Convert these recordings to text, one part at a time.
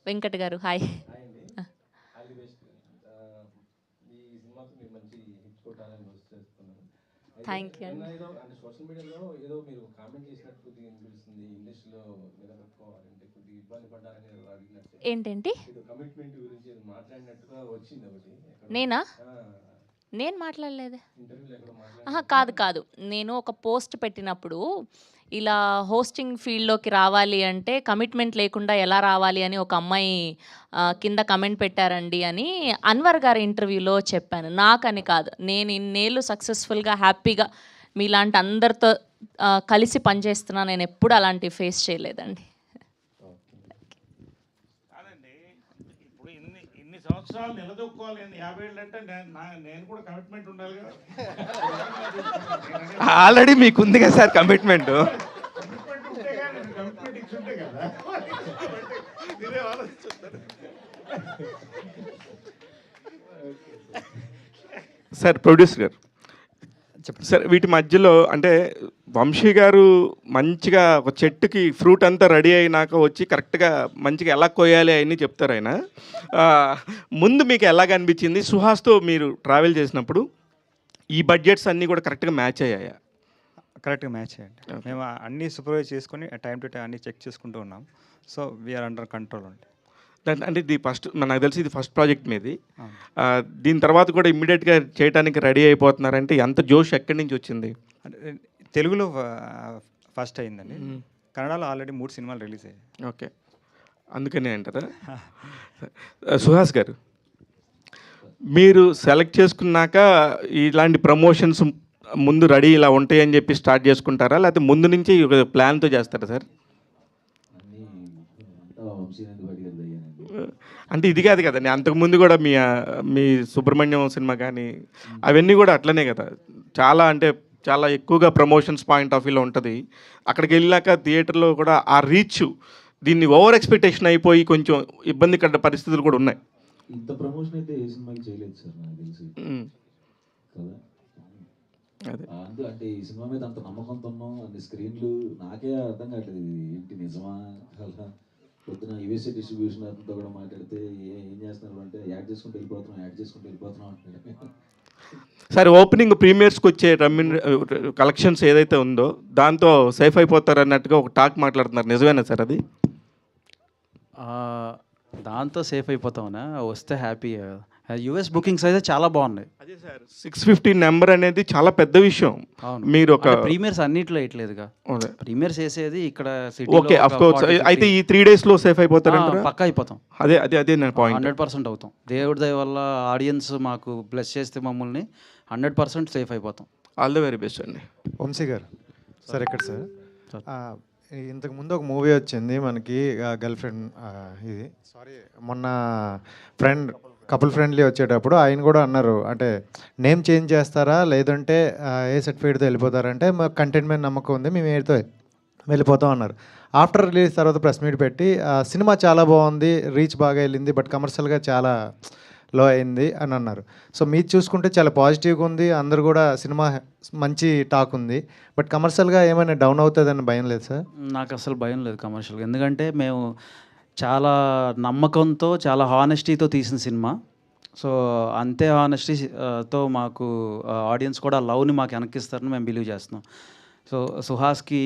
వెంకట్ గారు hi. Thank you అండి. Social మీడియాలో ఏదో మీరు కామెంట్ చేసినట్టు అనిపిస్తుంది, ఇండస్ట్రీలో నిలబెట్టుకోవాలంటే కొద్దిగా ఇబ్బంది పడ్డారని అడిగినట్టు. ఏంటంటి కమిట్మెంట్ గురించి మాట్లాడినట్టుగా వచ్చింది ఒకటి. నేనా? నేను మాట్లాడలేదే. కాదు కాదు, నేను ఒక పోస్ట్ పెట్టినప్పుడు ఇలా హోస్టింగ్ ఫీల్డ్లోకి రావాలి అంటే కమిట్మెంట్ లేకుండా ఎలా రావాలి అని ఒక అమ్మాయి కింద కమెంట్ పెట్టారండి అని అన్వర్ గారి ఇంటర్వ్యూలో చెప్పాను. నాకని కాదు, నేను ఇన్నేళ్ళు సక్సెస్ఫుల్గా హ్యాపీగా మీలాంటి అందరితో కలిసి పనిచేస్తున్నా, నేను ఎప్పుడు అలాంటివి ఫేస్ చేయలేదండి. సంవత్సరాలు నిలదొక్కోవాలి 50 ఏళ్ళు అంటే నేను కూడా కమిట్మెంట్ ఉండాలి కదా. ఆల్రెడీ మీకు ఉంది కదా సార్ కమిట్మెంట్. సార్ ప్రొడ్యూసర్ గారు సార్, వీటి మధ్యలో అంటే వంశీ గారు మంచిగా ఒక చెట్టుకి ఫ్రూట్ అంతా రెడీ అయినాక వచ్చి కరెక్ట్గా మంచిగా ఎలా కోయాలి అని చెప్తారు ఆయన. ముందు మీకు ఎలాగ అనిపించింది? సుహాస్తో మీరు ట్రావెల్ చేసినప్పుడు ఈ బడ్జెట్స్ అన్నీ కూడా కరెక్ట్గా మ్యాచ్ అయ్యాయా? కరెక్ట్గా మ్యాచ్ అయ్యాయి. మేము అన్నీ సూపర్వైజ్ చేసుకొని టైం టు టైం అన్నీ చెక్ చేసుకుంటూ ఉన్నాం. సో వీఆర్ అండర్ కంట్రోల్ అండి. అంటే ఇది ఫస్ట్, నాకు తెలిసి ఇది ఫస్ట్ ప్రాజెక్ట్ మీది. దీని తర్వాత కూడా ఇమ్మీడియట్గా చేయడానికి రెడీ అయిపోతున్నారంటే ఎంత జోష్ ఎక్కడి నుంచి వచ్చింది? అంటే తెలుగులో ఫస్ట్ అయిందండి, కన్నడలో ఆల్రెడీ 3 సినిమాలు రిలీజ్ అయ్యాయి. ఓకే, అందుకనే అంటారా? సుహాస్ గారు, మీరు సెలెక్ట్ చేసుకున్నాక ఇలాంటి ప్రమోషన్స్ ముందు రెడీ ఇలా ఉంటాయని చెప్పి స్టార్ట్ చేసుకుంటారా, లేకపోతే ముందు నుంచి ప్లాన్తో చేస్తారా సార్? అంటే ఇది కాదు కదండి, అంతకుముందు కూడా మీ సుబ్రహ్మణ్యం సినిమా కానీ అవన్నీ కూడా అట్లనే కదా, చాలా అంటే చాలా ఎక్కువగా ప్రమోషన్స్ పాయింట్ ఆఫ్ వ్యూలో ఉంటుంది. అక్కడికి వెళ్ళాక థియేటర్లో కూడా ఆ రీచ్ దీన్ని ఓవర్ ఎక్స్పెక్టేషన్ అయిపోయి కొంచెం ఇబ్బందికర పరిస్థితులు కూడా ఉన్నాయి. ఇంత ప్రమోషన్ అయితే ఏ సినిమాకి చేయలేదు సార్ నాకు తెలిసి కదా. అదే అంటే ఈ సినిమా మీద అంత నమ్మకంతో ఉన్నాం, అన్ని స్క్రీన్లు, నాకే అర్థం కావట్లేదు ఏంటి నిజమా అలా. పొద్దున యూఎస్ఏ డిస్ట్రిబ్యూషన్ అతనితో కూడా మాట్లాడితే ఏం చేస్తున్నారు అంటే యాడ్ చేసుకుంటూ వెళ్ళిపోతున్నాం అంటున్నాడు. సరే, ఓపెనింగ్ ప్రీమియర్స్కి వచ్చే కలెక్షన్స్ ఏదైతే ఉందో దాంతో సేఫ్ అయిపోతారు అన్నట్టుగా ఒక టాక్ మాట్లాడుతున్నారు, నిజమేనా సార్ అది? దాంతో సేఫ్ అయిపోతామన్నా, వస్తే హ్యాపీ. యూఎస్ బుకింగ్స్ అయితే చాలా బాగున్నాయి. అదే సార్, 650 నెంబర్ అనేది చాలా పెద్ద విషయం. మీరు ఒక ప్రీమియర్స్ అన్నిట్లో వేయట్లేదుగా, ప్రీమియర్స్ వేసేది ఇక్కడ సిటీ. Okay, of course. అయితే ఈ 3 డేస్లో సేఫ్ అయిపోతారు? పక్కా అయిపోతాం. అదే నా పాయింట్. 100% అవుతాం. దేవుడి దయ వల్ల ఆడియన్స్ మాకు బ్లెస్ చేస్తే మమ్మల్ని 100% సేఫ్ అయిపోతాం. ఆల్ ద వెరీ బెస్ట్ అండి. వంశీ గారు సార్, ఎక్కడ సార్? ఇంతకుముందు ఒక మూవీ వచ్చింది మనకి, గర్ల్ ఫ్రెండ్, ఇది మొన్న కపుల్ ఫ్రెండ్లీ వచ్చేటప్పుడు ఆయన కూడా అన్నారు, అంటే నేమ్ చేంజ్ చేస్తారా లేదంటే ఏ సర్టిఫికేట్తో వెళ్ళిపోతారంటే మాకు కంటెంట్ మీద నమ్మకం ఉంది, మేము ఏదో వెళ్ళిపోతాం అన్నారు. ఆఫ్టర్ రిలీజ్ తర్వాత ప్రెస్ మీట్ పెట్టి సినిమా చాలా బాగుంది, రీచ్ బాగా వెళ్ళింది, బట్ కమర్షియల్గా చాలా లో అయింది అని అన్నారు. సో మీరు చూసుకుంటే చాలా పాజిటివ్గా ఉంది, అందరు కూడా సినిమా మంచి టాక్ ఉంది, బట్ కమర్షియల్గా ఏమైనా డౌన్ అవుతుందని భయం లేదు సార్? నాకు అసలు భయం లేదు కమర్షియల్గా, ఎందుకంటే మేము చాలా నమ్మకంతో చాలా హానెస్టీతో తీసిన సినిమా. సో అంతే హానెస్టీతో మాకు ఆడియన్స్ కూడా లవ్ని మాకు వెనక్కిస్తారని మేము బిలీవ్ చేస్తున్నాం. సో సుహాస్కి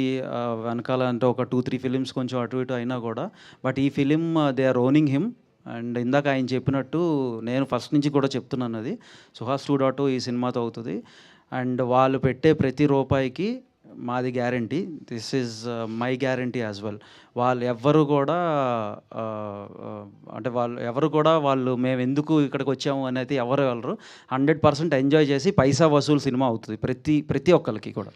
వెనకాల అంటే ఒక 2-3 ఫిలిమ్స్ కొంచెం అటు ఇటు అయినా కూడా, బట్ ఈ film they are owning him. And ఇందాక ఆయన చెప్పినట్టు నేను ఫస్ట్ నుంచి కూడా చెప్తున్నాను, అది సుహాస్ 2.0 ఈ సినిమాతో అవుతుంది. అండ్ వాళ్ళు పెట్టే ప్రతి రూపాయికి మాది guarantee, this is my guarantee as well. వాళ్ళు ఎవరు కూడా వాళ్ళు మేము ఎందుకు ఇక్కడికి వచ్చాము అనేది ఎవరు వెళ్ళరు. 100% ఎంజాయ్ చేసి పైసా వసూలు సినిమా అవుతుంది ప్రతి ఒక్కరికి కూడా.